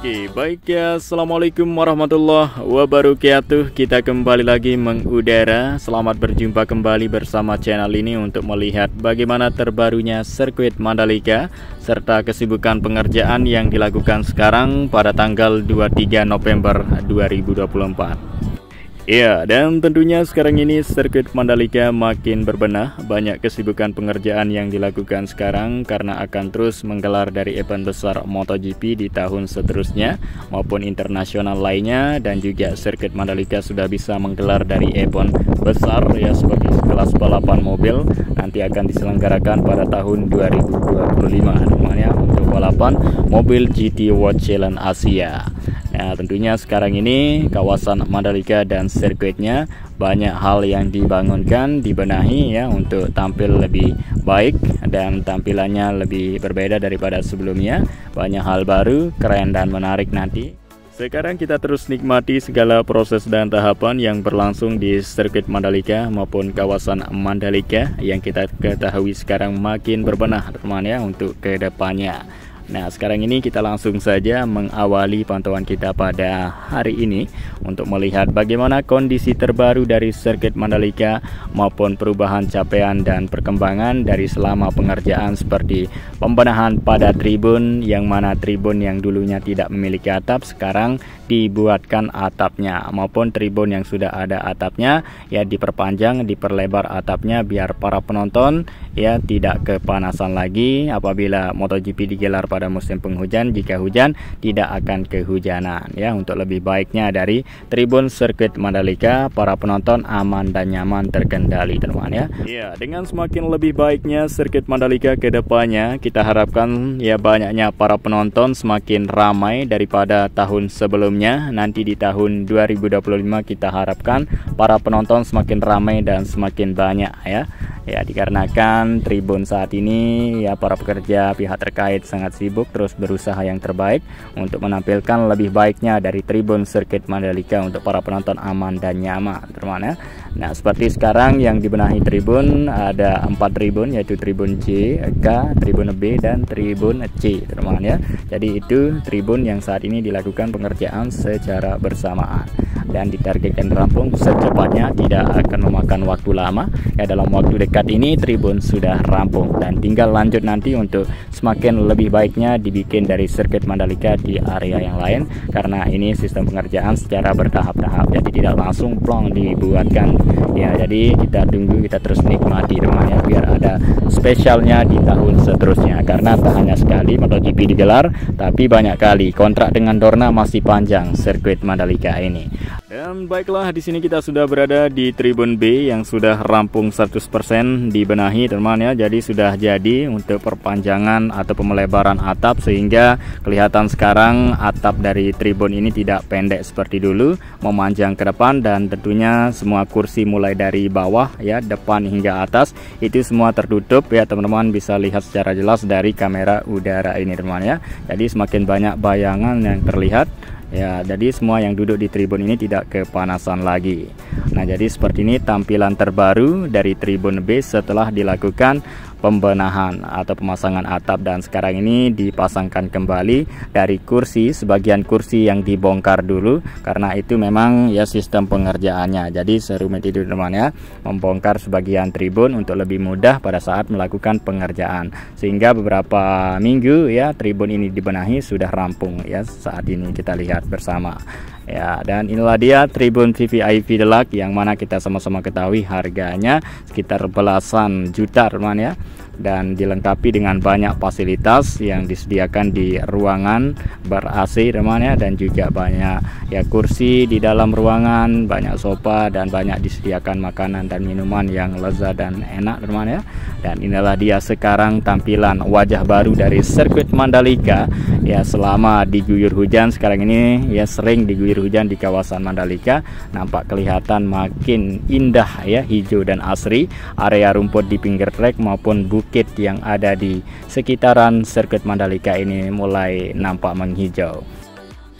Oke, baik ya. Assalamualaikum warahmatullahi wabarakatuh. Kita kembali lagi mengudara. Selamat berjumpa kembali bersama channel ini untuk melihat bagaimana terbarunya sirkuit Mandalika serta kesibukan pengerjaan yang dilakukan sekarang pada tanggal 23 November 2024. Ya, dan tentunya sekarang ini sirkuit Mandalika makin berbenah. Banyak kesibukan pengerjaan yang dilakukan sekarang karena akan terus menggelar dari event besar MotoGP di tahun seterusnya maupun internasional lainnya. Dan juga sirkuit Mandalika sudah bisa menggelar dari event besar ya seperti kelas balapan mobil. Nanti akan diselenggarakan pada tahun 2025 namanya untuk balapan mobil GT World Challenge Asia. Nah, tentunya sekarang ini kawasan Mandalika dan sirkuitnya banyak hal yang dibangunkan, dibenahi ya untuk tampil lebih baik dan tampilannya lebih berbeda daripada sebelumnya. Banyak hal baru, keren dan menarik nanti. Sekarang kita terus nikmati segala proses dan tahapan yang berlangsung di sirkuit Mandalika maupun kawasan Mandalika yang kita ketahui sekarang makin berbenah teman ya untuk kedepannya. Nah, sekarang ini kita langsung saja mengawali pantauan kita pada hari ini untuk melihat bagaimana kondisi terbaru dari sirkuit Mandalika maupun perubahan capaian dan perkembangan dari selama pengerjaan seperti pembenahan pada tribun, yang mana tribun yang dulunya tidak memiliki atap sekarang dibuatkan atapnya, maupun tribun yang sudah ada atapnya ya diperpanjang, diperlebar atapnya biar para penonton ya tidak kepanasan lagi apabila MotoGP digelar pada musim penghujan. Jika hujan tidak akan kehujanan ya. Untuk lebih baiknya dari tribun sirkuit Mandalika, para penonton aman dan nyaman terkendali teman ya. Ya, dengan semakin lebih baiknya sirkuit Mandalika ke depannya, kita harapkan ya banyaknya para penonton semakin ramai daripada tahun sebelumnya. Nanti di tahun 2025 kita harapkan para penonton semakin ramai dan semakin banyak ya. Ya, dikarenakan tribun saat ini ya para pekerja pihak terkait sangat sibuk terus berusaha yang terbaik untuk menampilkan lebih baiknya dari tribun sirkuit Mandalika untuk para penonton aman dan nyaman teman ya. Nah, seperti sekarang yang dibenahi tribun ada 4 tribun, yaitu tribun C, K, tribun B dan tribun C teman ya. Jadi itu tribun yang saat ini dilakukan pengerjaan secara bersamaan dan ditargetkan rampung secepatnya, tidak akan memakan waktu lama ya. Dalam waktu dekat ini tribun sudah rampung dan tinggal lanjut nanti untuk semakin lebih baiknya dibikin dari sirkuit Mandalika di area yang lain, karena ini sistem pengerjaan secara bertahap-tahap jadi tidak langsung plong dibuatkan ya. Jadi kita tunggu, kita terus nikmati teman ya, biar ada spesialnya di tahun seterusnya, karena tak hanya sekali MotoGP digelar tapi banyak kali kontrak dengan Dorna masih panjang sirkuit Mandalika ini. Dan baiklah, di sini kita sudah berada di tribun B yang sudah rampung 100% dibenahi teman ya. Jadi sudah jadi untuk perpanjangan atau pemelebaran atap sehingga kelihatan sekarang atap dari tribun ini tidak pendek seperti dulu, memanjang ke depan, dan tentunya semua kursi mulai dari bawah ya depan hingga atas itu semua tertutup ya. Teman-teman bisa lihat secara jelas dari kamera udara ini teman ya. Jadi semakin banyak bayangan yang terlihat ya, jadi semua yang duduk di tribun ini tidak kepanasan lagi. Nah, jadi seperti ini tampilan terbaru dari tribun B setelah dilakukan pembenahan atau pemasangan atap, dan sekarang ini dipasangkan kembali dari kursi, sebagian kursi yang dibongkar dulu karena itu memang ya sistem pengerjaannya. Jadi serumit itu teman ya, membongkar sebagian tribun untuk lebih mudah pada saat melakukan pengerjaan, sehingga beberapa minggu ya tribun ini dibenahi sudah rampung ya. Saat ini kita lihat bersama ya. Dan inilah dia tribun VVIP Deluxe yang mana kita sama-sama ketahui harganya sekitar belasan juta teman ya, dan dilengkapi dengan banyak fasilitas yang disediakan di ruangan ber-AC teman ya, dan juga banyak ya kursi di dalam ruangan, banyak sofa, dan banyak disediakan makanan dan minuman yang lezat dan enak teman ya. Dan inilah dia sekarang tampilan wajah baru dari sirkuit Mandalika ya selama diguyur hujan. Sekarang ini ya sering diguyur hujan di kawasan Mandalika, nampak kelihatan makin indah ya, hijau dan asri. Area rumput di pinggir trek maupun bukit yang ada di sekitaran sirkuit Mandalika ini mulai nampak menghijau.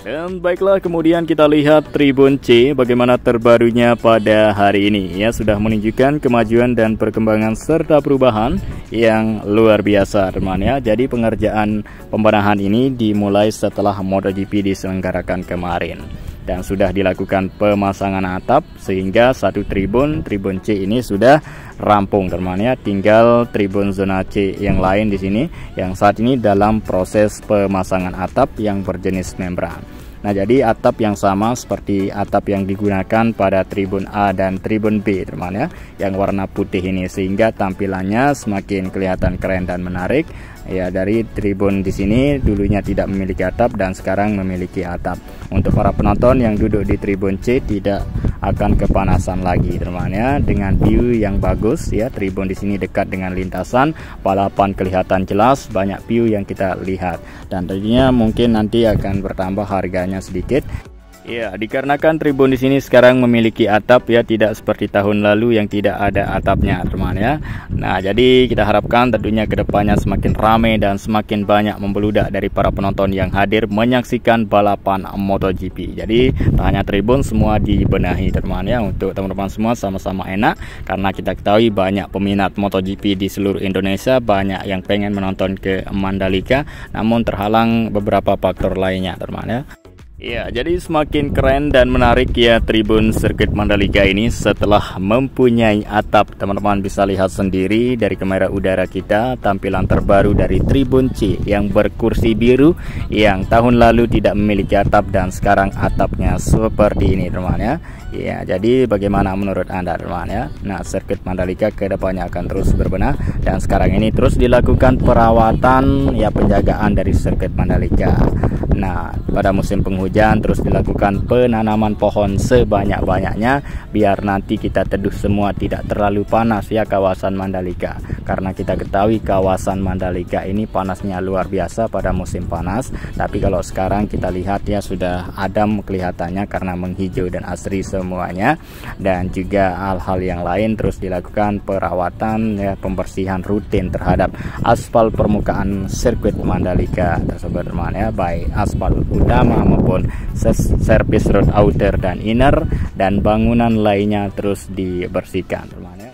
Dan baiklah, kemudian kita lihat Tribun C bagaimana terbarunya pada hari ini ya, sudah menunjukkan kemajuan dan perkembangan serta perubahan yang luar biasa teman ya. Jadi pengerjaan pembenahan ini dimulai setelah MotoGP diselenggarakan kemarin dan sudah dilakukan pemasangan atap sehingga satu tribun C ini sudah rampung teman ya. Tinggal tribun zona C yang lain di sini yang saat ini dalam proses pemasangan atap yang berjenis membran. Nah, jadi atap yang sama seperti atap yang digunakan pada tribun A dan tribun B teman ya, yang warna putih ini, sehingga tampilannya semakin kelihatan keren dan menarik. Ya, dari tribun di sini dulunya tidak memiliki atap dan sekarang memiliki atap. Untuk para penonton yang duduk di tribun C tidak akan kepanasan lagi teman ya, dengan view yang bagus ya. Tribun di sini dekat dengan lintasan, balapan kelihatan jelas, banyak view yang kita lihat dan tentunya mungkin nanti akan bertambah harganya sedikit. Ya, dikarenakan tribun di sini sekarang memiliki atap ya, tidak seperti tahun lalu yang tidak ada atapnya teman ya. Nah, jadi kita harapkan tentunya kedepannya semakin ramai dan semakin banyak membeludak dari para penonton yang hadir menyaksikan balapan MotoGP. Jadi tak hanya tribun, semua dibenahi teman ya, untuk teman-teman semua sama-sama enak, karena kita ketahui banyak peminat MotoGP di seluruh Indonesia, banyak yang pengen menonton ke Mandalika namun terhalang beberapa faktor lainnya teman ya. Ya, jadi semakin keren dan menarik ya tribun sirkuit Mandalika ini setelah mempunyai atap. Teman-teman bisa lihat sendiri dari kamera udara kita tampilan terbaru dari tribun C yang berkursi biru yang tahun lalu tidak memiliki atap dan sekarang atapnya seperti ini teman ya. Ya, jadi bagaimana menurut Anda teman ya? Nah, sirkuit Mandalika kedepannya akan terus berbenah dan sekarang ini terus dilakukan perawatan ya, penjagaan dari sirkuit Mandalika. Nah, pada musim penghujan terus dilakukan penanaman pohon sebanyak-banyaknya biar nanti kita teduh semua, tidak terlalu panas ya kawasan Mandalika. Karena kita ketahui kawasan Mandalika ini panasnya luar biasa pada musim panas, tapi kalau sekarang kita lihat ya sudah adem kelihatannya karena menghijau dan asri semuanya. Dan juga hal-hal yang lain terus dilakukan perawatan ya, pembersihan rutin terhadap aspal permukaan sirkuit Mandalika tersebut teman ya, baik aspal utama maupun service road outer dan inner, dan bangunan lainnya terus dibersihkan teman ya.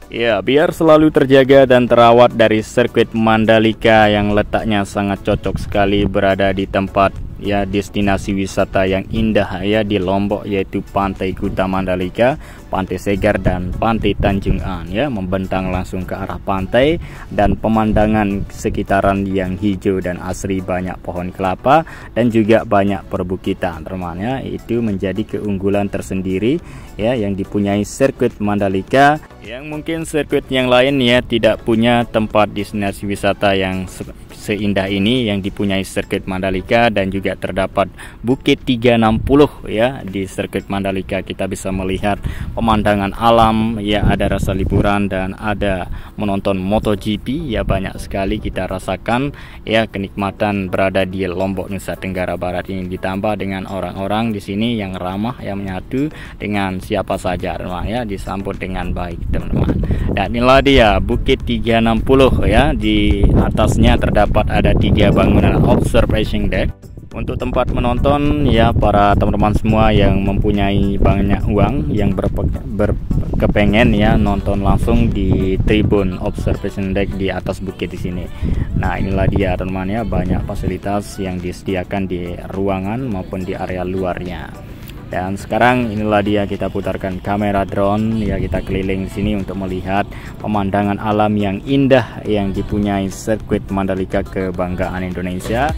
Ya, biar selalu terjaga dan terawat dari sirkuit Mandalika yang letaknya sangat cocok sekali berada di tempat ya destinasi wisata yang indah ya di Lombok, yaitu Pantai Kuta Mandalika, Pantai Segar dan Pantai Tanjung An ya, membentang langsung ke arah pantai dan pemandangan sekitaran yang hijau dan asri, banyak pohon kelapa dan juga banyak perbukitan teman ya. Itu menjadi keunggulan tersendiri ya yang dipunyai sirkuit Mandalika, yang mungkin sirkuit yang lain ya tidak punya tempat destinasi wisata yang seindah ini yang dipunyai sirkuit Mandalika. Dan juga terdapat Bukit 360 ya di sirkuit Mandalika. Kita bisa melihat pemandangan alam ya, ada rasa liburan dan ada menonton MotoGP ya, banyak sekali kita rasakan ya kenikmatan berada di Lombok, Nusa Tenggara Barat ini, ditambah dengan orang-orang di sini yang ramah, yang menyatu dengan siapa saja teman ya, disambut dengan baik teman-teman. Dan inilah dia Bukit 360 ya, di atasnya terdapat ada 3 bangunan observation deck untuk tempat menonton ya para teman-teman semua yang mempunyai banyak uang, yang berkepengen ya nonton langsung di tribun observation deck di atas bukit di sini. Nah, inilah dia teman-teman ya, banyak fasilitas yang disediakan di ruangan maupun di area luarnya. Dan sekarang inilah dia, kita putarkan kamera drone ya, kita keliling sini untuk melihat pemandangan alam yang indah yang dipunyai sirkuit Mandalika, kebanggaan Indonesia.